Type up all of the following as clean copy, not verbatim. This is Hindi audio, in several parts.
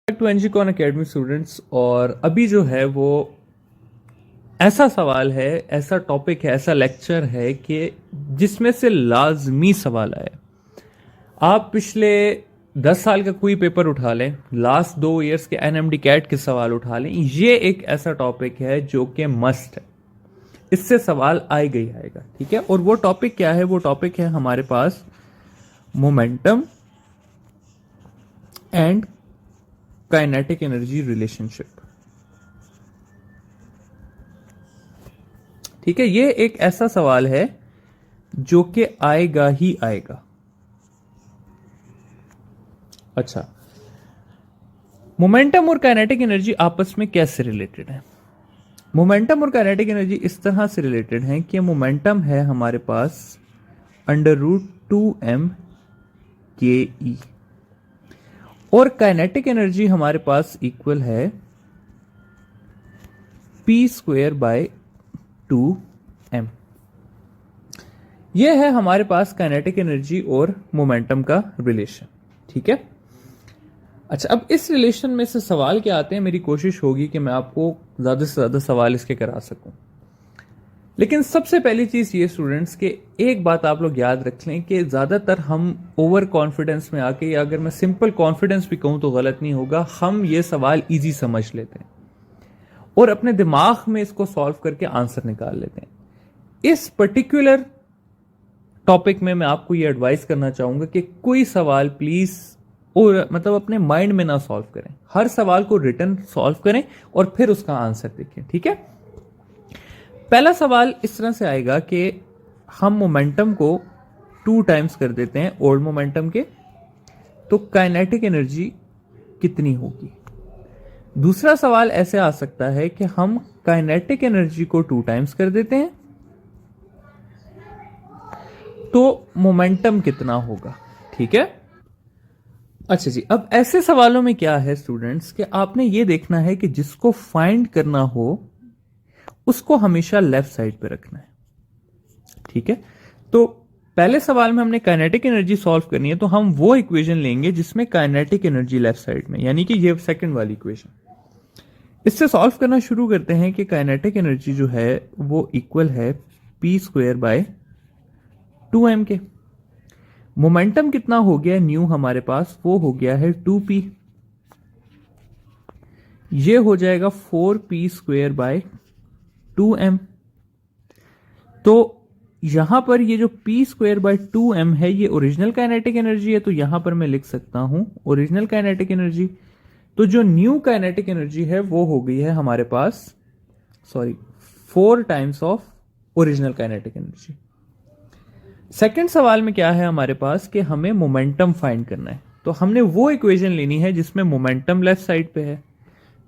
To NG con academy students. और अभी जो है वो ऐसा सवाल है, ऐसा टॉपिक है, ऐसा लेक्चर है कि जिसमें से लाजमी सवाल आए। आप पिछले 10 साल का कोई पेपर उठा लें, लास्ट 2 इयर्स के एनएमडी कैट के सवाल उठा लें, ये एक ऐसा टॉपिक है जो कि मस्ट है, इससे सवाल आएगा ही आएगा। ठीक है, और वो टॉपिक क्या है? वो टॉपिक है हमारे पास momentum and kinetic energy relationship. ठीक है, ये एक ऐसा सवाल है जो कि आएगा ही आएगा। अच्छा, मोमेंटम और काइनेटिक एनर्जी आपस में कैसे रिलेटेड है? मोमेंटम और काइनेटिक एनर्जी इस तरह से रिलेटेड है कि मोमेंटम है हमारे पास √2m ke और काइनेटिक एनर्जी हमारे पास इक्वल है p²/2m। यह है हमारे पास काइनेटिक एनर्जी और मोमेंटम का रिलेशन। ठीक है, अच्छा, अब इस रिलेशन में से सवाल क्या आते हैं? मेरी कोशिश होगी कि मैं आपको ज्यादा से ज्यादा सवाल इसके करा सकूं, लेकिन सबसे पहली चीज ये स्टूडेंट्स के एक बात आप लोग याद रख लें कि ज्यादातर हम ओवर कॉन्फिडेंस में आके, या अगर मैं सिंपल कॉन्फिडेंस भी कहूं तो गलत नहीं होगा, हम ये सवाल इजी समझ लेते हैं और अपने दिमाग में इसको सॉल्व करके आंसर निकाल लेते हैं। इस पर्टिकुलर टॉपिक में मैं आपको ये एडवाइस करना चाहूंगा कि कोई सवाल प्लीज और मतलब अपने माइंड में ना सॉल्व करें, हर सवाल को रिटन सॉल्व करें और फिर उसका आंसर देखें। ठीक है, पहला सवाल इस तरह से आएगा कि हम मोमेंटम को 2 टाइम्स कर देते हैं ओल्ड मोमेंटम के, तो काइनेटिक एनर्जी कितनी होगी? दूसरा सवाल ऐसे आ सकता है कि हम काइनेटिक एनर्जी को 2 टाइम्स कर देते हैं तो मोमेंटम कितना होगा? ठीक है, अच्छा जी, अब ऐसे सवालों में क्या है स्टूडेंट्स कि आपने ये देखना है कि जिसको फाइंड करना हो उसको हमेशा लेफ्ट साइड पे रखना है। ठीक है, तो पहले सवाल में हमने काइनेटिक एनर्जी सॉल्व करनी है, तो हम वो इक्वेशन लेंगे जिसमें काइनेटिक एनर्जी लेफ्ट साइड में, यानी कि ये सेकंड वाली इक्वेशन। इससे सॉल्व करना शुरू करते हैं कि काइनेटिक एनर्जी जो है वो इक्वल है p²/2m के। मोमेंटम कितना हो गया न्यू हमारे पास? वो हो गया है 2p, ये हो जाएगा 4p²/2m। तो यहां पर ये जो p²/2m है ये ओरिजिनल काइनेटिक एनर्जी है, तो यहां पर मैं लिख सकता हूं ओरिजिनल काइनेटिक एनर्जी। तो जो न्यू काइनेटिक एनर्जी है वो हो गई है हमारे पास 4 times of original kinetic energy. Second सवाल में क्या है हमारे पास कि हमें मोमेंटम फाइंड करना है, तो हमने वो इक्वेशन लेनी है जिसमें मोमेंटम लेफ्ट साइड पे है।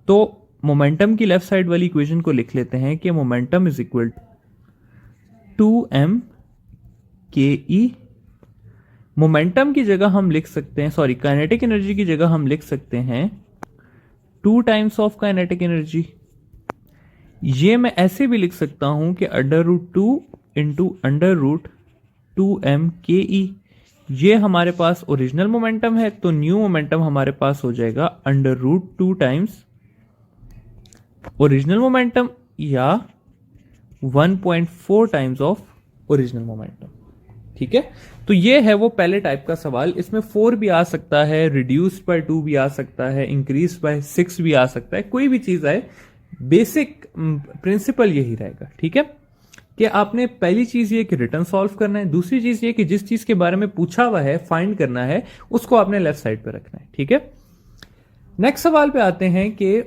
तो मोमेंटम की लेफ्ट साइड वाली इक्वेशन को लिख लेते हैं कि momentum is equal 2m ke। Momentum की जगह हम लिख सकते हैं, काइनेटिक एनर्जी की जगह हम लिख सकते हैं 2 टाइम्स ऑफ काइनेटिक एनर्जी। ये मैं ऐसे भी लिख सकता हूं कि √2 इंटू √2m ke। ये हमारे पास ओरिजिनल मोमेंटम है, तो न्यू मोमेंटम हमारे पास हो जाएगा √2 टाइम्स ओरिजिनल मोमेंटम या 1.4 टाइम्स ऑफ ओरिजिनल मोमेंटम। ठीक है, तो ये है वो पहले टाइप का सवाल। इसमें 4 भी आ सकता है, रिड्यूस्ड बाय 2 भी आ सकता है, इंक्रीज बाय 6 भी आ सकता है, कोई भी चीज आए, बेसिक प्रिंसिपल यही रहेगा। ठीक है, कि आपने पहली चीज ये कि रिटर्न सॉल्व करना है, दूसरी चीज ये कि जिस चीज के बारे में पूछा हुआ है फाइंड करना है उसको आपने लेफ्ट साइड पे रखना है। ठीक है, नेक्स्ट सवाल पे आते हैं कि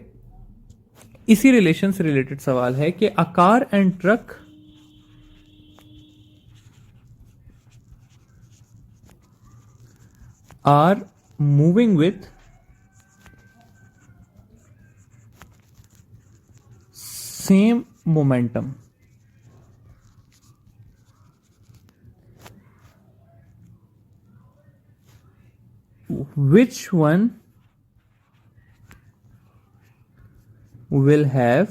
इसी रिलेशन से रिलेटेड सवाल है कि a car and truck are moving with same momentum, which one will have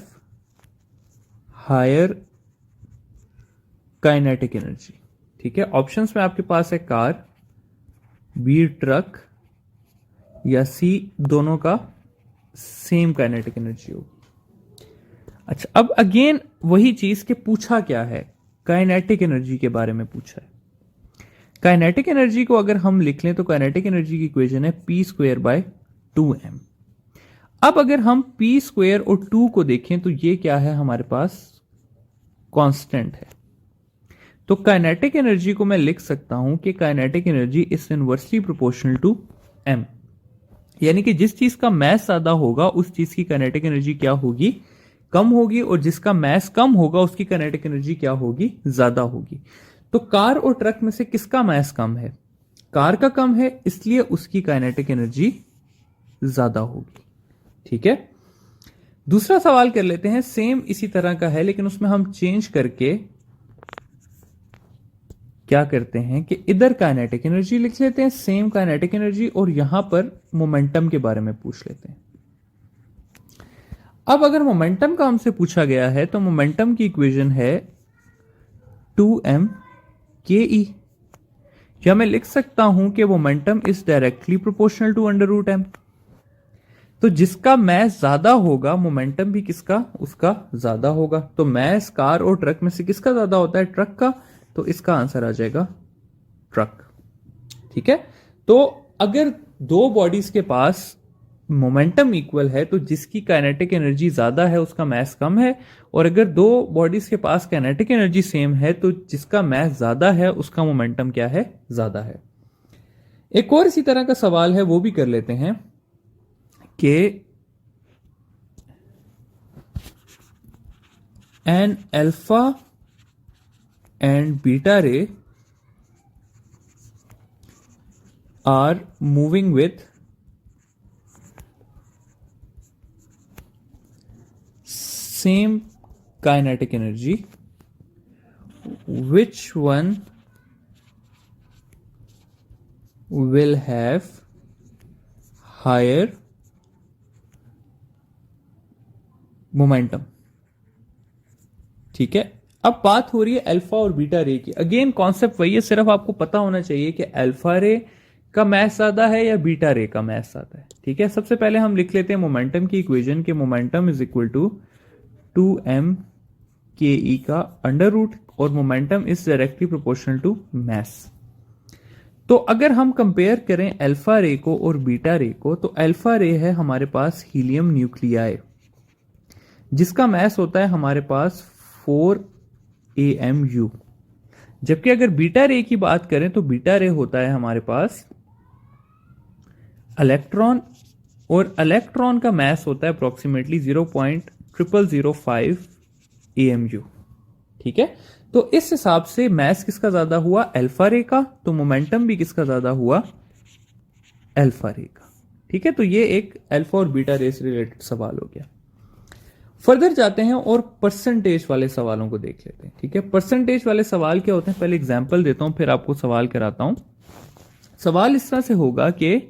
higher kinetic energy? ठीक है, ऑप्शंस में आपके पास है कार, बी ट्रक या सी दोनों का सेम काइनेटिक एनर्जी होगी। अच्छा, अब अगेन वही चीज कि पूछा क्या है, काइनेटिक एनर्जी के बारे में पूछा है। काइनेटिक एनर्जी को अगर हम लिख लें तो काइनेटिक एनर्जी की इक्वेशन है p²/2m। अब अगर हम p² और 2 को देखें तो ये क्या है, हमारे पास कांस्टेंट है। तो काइनेटिक एनर्जी को मैं लिख सकता हूं कि kinetic energy is inversely proportional to m, यानी कि जिस चीज का मैस ज्यादा होगा उस चीज की काइनेटिक एनर्जी क्या होगी, कम होगी, और जिसका मैस कम होगा उसकी काइनेटिक एनर्जी क्या होगी, ज्यादा होगी। तो कार और ट्रक में से किसका मैस कम है, कार का कम है, इसलिए उसकी काइनेटिक एनर्जी ज्यादा होगी। ठीक है, दूसरा सवाल कर लेते हैं, सेम इसी तरह का है लेकिन उसमें हम चेंज करके क्या करते हैं कि इधर काइनेटिक एनर्जी लिख लेते हैं, सेम काइनेटिक एनर्जी, और यहां पर मोमेंटम के बारे में पूछ लेते हैं। अब अगर मोमेंटम का हमसे पूछा गया है तो मोमेंटम की इक्वेशन है 2m/ke, या मैं लिख सकता हूं कि momentum is directly proportional to √m। तो जिसका मैस ज्यादा होगा मोमेंटम भी किसका, उसका ज्यादा होगा। तो मैस कार और ट्रक में से किसका ज्यादा होता है, ट्रक का, तो इसका आंसर आ जाएगा ट्रक। ठीक है, तो अगर दो बॉडीज के पास मोमेंटम इक्वल है तो जिसकी काइनेटिक एनर्जी ज्यादा है उसका मैस कम है, और अगर दो बॉडीज के पास काइनेटिक एनर्जी सेम है तो जिसका मैस ज्यादा है उसका मोमेंटम क्या है, ज्यादा है। एक और इसी तरह का सवाल है, वो भी कर लेते हैं कि an alpha and beta ray are moving with same kinetic energy, which one will have higher momentum। ठीक है, अब बात हो रही है अल्फा और बीटा रे की। अगेन कॉन्सेप्ट वही है, सिर्फ आपको पता होना चाहिए कि अल्फा रे का मैस ज्यादा है या बीटा रे का मैस ज्यादा है। ठीक है, सबसे पहले हम लिख लेते हैं मोमेंटम की इक्वेशन के momentum is equal to 2m/ke का √, और momentum is directly proportional to mass. तो अगर हम कंपेयर करें अल्फा रे को और बीटा रे को, तो अल्फा रे है हमारे पास हीलियम न्यूक्लियाई जिसका मैस होता है हमारे पास 4 AMU, जबकि अगर बीटा रे की बात करें तो बीटा रे होता है हमारे पास इलेक्ट्रॉन, और इलेक्ट्रॉन का मैस होता है अप्रोक्सीमेटली 0.0005 AMU। ठीक है, तो इस हिसाब से मैस किसका ज्यादा हुआ, अल्फा रे का, तो मोमेंटम भी किसका ज्यादा हुआ, अल्फा रे का। ठीक है, तो ये एक अल्फा और बीटा रे से रिलेटेड सवाल हो गया। फर्दर जाते हैं और परसेंटेज वाले सवालों को देख लेते हैं। ठीक है, परसेंटेज वाले सवाल क्या होते हैं, पहले एग्जांपल देता हूं फिर आपको सवाल कराता हूं। सवाल इस तरह से होगा कि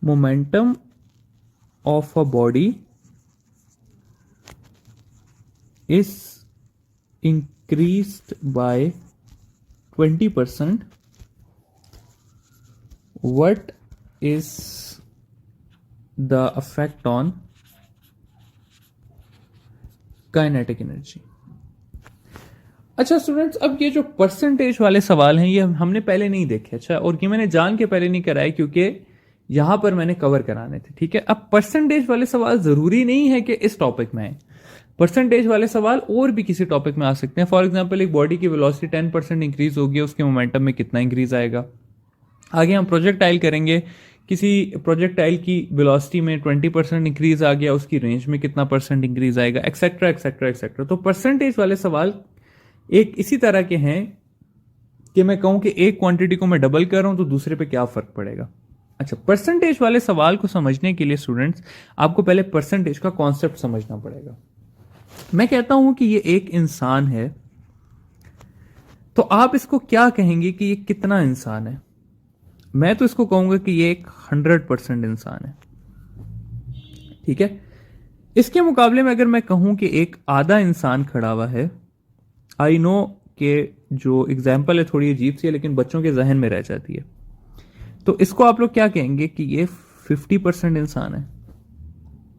momentum of a body is increased by 20%. What is the effect on kinetic energy? अच्छा स्टूडेंट्स, अब ये जो परसेंटेज वाले सवाल हैं ये हमने पहले नहीं देखे। अच्छा, और ये मैंने जान के पहले नहीं कराए क्योंकि यहां पर मैंने कवर कराने थे। ठीक है, अब परसेंटेज वाले सवाल जरूरी नहीं है कि इस टॉपिक में आए, परसेंटेज वाले सवाल और भी किसी टॉपिक में आ सकते हैं। फॉर एग्जांपल, एक बॉडी की वेलोसिटी 10% इंक्रीज होगी, उसके मोमेंटम में कितना इंक्रीज आएगा। आगे हम प्रोजेक्टाइल करेंगे, किसी प्रोजेक्टाइल की वेलोसिटी में 20% इंक्रीज आ गया, उसकी रेंज में कितना परसेंट इंक्रीज आएगा, एक्सेट्रा एक्सेट्रा एक्सेट्रा। तो परसेंटेज वाले सवाल एक इसी तरह के हैं कि मैं कहूं कि एक क्वांटिटी को मैं डबल कर रहा हूं तो दूसरे पे क्या फर्क पड़ेगा। अच्छा, परसेंटेज वाले सवाल को समझने के लिए स्टूडेंट्स आपको पहले परसेंटेज का कॉन्सेप्ट समझना पड़ेगा। मैं कहता हूं कि ये एक इंसान है, तो आप इसको क्या कहेंगे कि ये कितना इंसान है? मैं तो इसको कहूंगा कि ये एक 100% इंसान है। ठीक है, इसके मुकाबले में अगर मैं कहूं कि एक आधा इंसान खड़ा हुआ है, आई नो कि जो एग्जाम्पल है थोड़ी अजीब सी है, लेकिन बच्चों के जहन में रह जाती है। तो इसको आप लोग क्या कहेंगे कि ये 50% इंसान है,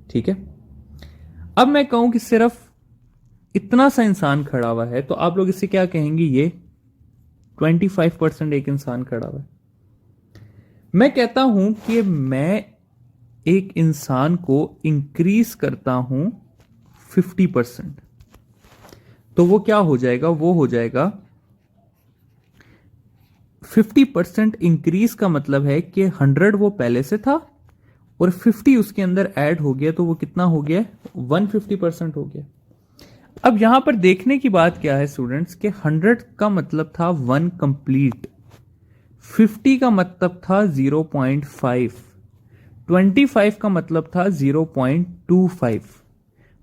ठीक है। अब मैं कहूं कि सिर्फ इतना सा इंसान खड़ा हुआ है, तो आप लोग इससे क्या कहेंगे, ये 25% एक इंसान खड़ा हुआ है। मैं कहता हूं कि मैं एक इंसान को इंक्रीज करता हूं 50%, तो वो क्या हो जाएगा, वो हो जाएगा 50% इंक्रीज का मतलब है कि 100 वो पहले से था और 50 उसके अंदर ऐड हो गया, तो वो कितना हो गया, 150% हो गया। अब यहां पर देखने की बात क्या है स्टूडेंट्स, कि 100 का मतलब था 1 कंप्लीट, 50 का मतलब था 0.5, 25 का मतलब था 0.25,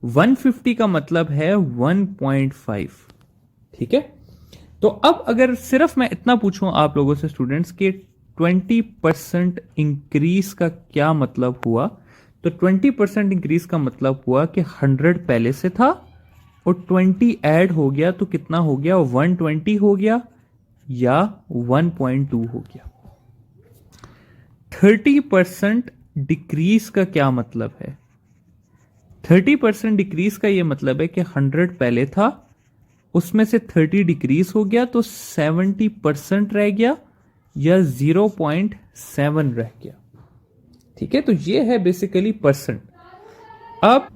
150 का मतलब है 1.5, ठीक है। तो अब अगर सिर्फ मैं इतना पूछूं आप लोगों से स्टूडेंट्स कि 20% इंक्रीज का क्या मतलब हुआ, तो 20% इंक्रीज का मतलब हुआ कि 100 पहले से था और 20 ऐड हो गया, तो कितना हो गया, 120 हो गया या 1.2 हो गया। 30% डिक्रीज का क्या मतलब है, 30% डिक्रीज का यह मतलब है कि 100 पहले था, उसमें से 30 डिक्रीज हो गया, तो 70% रह गया या 0.7 रह गया, ठीक है। तो ये है बेसिकली परसेंट। अब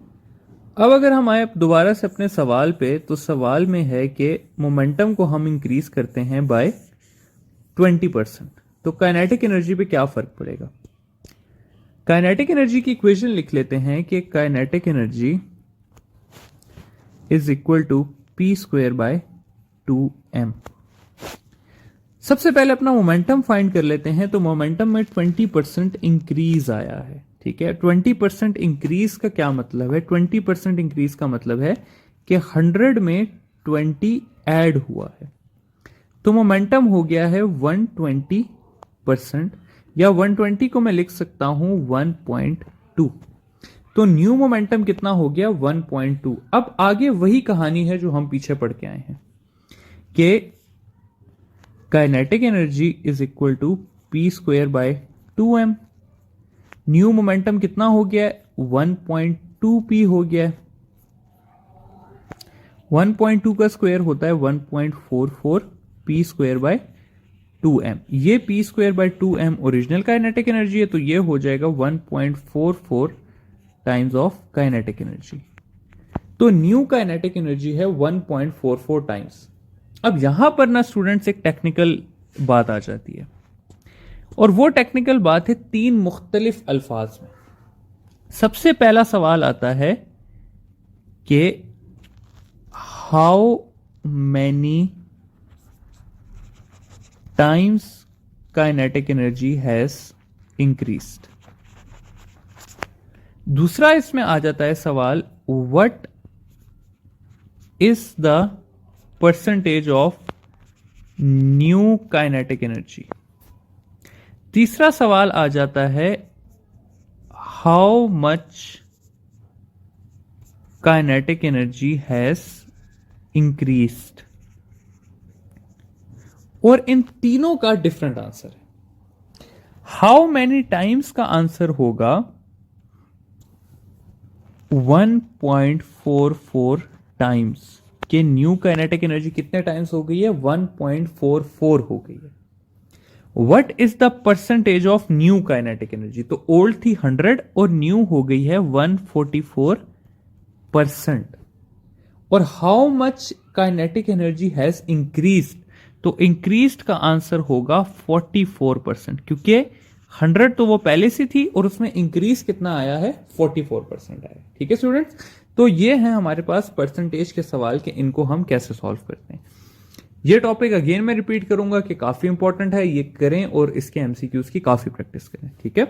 अगर हम आए दोबारा से अपने सवाल पे, तो सवाल में है कि मोमेंटम को हम इंक्रीज करते हैं बाय 20%, तो काइनेटिक एनर्जी पे क्या फर्क पड़ेगा। काइनेटिक एनर्जी की इक्वेशन लिख लेते हैं कि kinetic energy is equal to P square by 2m। सबसे पहले अपना मोमेंटम फाइंड कर लेते हैं। तो मोमेंटम में 20% इंक्रीज आया है, ठीक है। 20% इंक्रीज का क्या मतलब है, 20% इंक्रीज का मतलब है कि 100 में 20 ऐड हुआ है, तो मोमेंटम हो गया है 120%, या 120 को मैं लिख सकता हूं 1.2, तो न्यू मोमेंटम कितना हो गया, 1.2। अब आगे वही कहानी है जो हम पीछे पढ़ के आए हैं कि kinetic energy is equal to P square by 2m। New momentum कितना हो गया, 1.2p हो गया। 1.2 का स्क्वायर होता है 1.44 पी स्क्वायर बाय 2m। ये P square by 2m original kinetic energy है, तो ये हो जाएगा 1.44 टाइम्स ऑफ काइनेटिक एनर्जी। तो न्यू काइनेटिक एनर्जी है 1.44 टाइम्स। अब यहां पर ना स्टूडेंट्स एक टेक्निकल बात आ जाती है, और वो टेक्निकल बात है 3 मुख्तलिफ अल्फाज में। सबसे पहला सवाल आता है कि how many times kinetic energy has increased. दूसरा इसमें आ जाता है सवाल, what is the percentage of new kinetic energy. तीसरा सवाल आ जाता है, how much kinetic energy has increased. और इन तीनों का डिफरेंट आंसर है। हाउ मैनी टाइम्स का आंसर होगा 1.44 टाइम्स, कि न्यू काइनेटिक एनर्जी कितने टाइम्स हो गई है, 1.44 हो गई है। What is the percentage of new kinetic energy, तो ओल्ड थी 100 और न्यू हो गई है 144%। और how much kinetic energy has increased, तो इंक्रीज्ड का आंसर होगा 44%, क्योंकि 100 तो वो पहले से थी और उसमें इंक्रीज कितना आया है, 44% आया। ठीक है स्टूडेंट्स, तो ये है हमारे पास परसेंटेज के सवाल के, इनको हम कैसे सॉल्व करते हैं। ये टॉपिक अगेन मैं रिपीट करूंगा कि काफी इंपॉर्टेंट है, ये करें और इसके एमसीक्यूज की काफी प्रैक्टिस करें। ठीक है।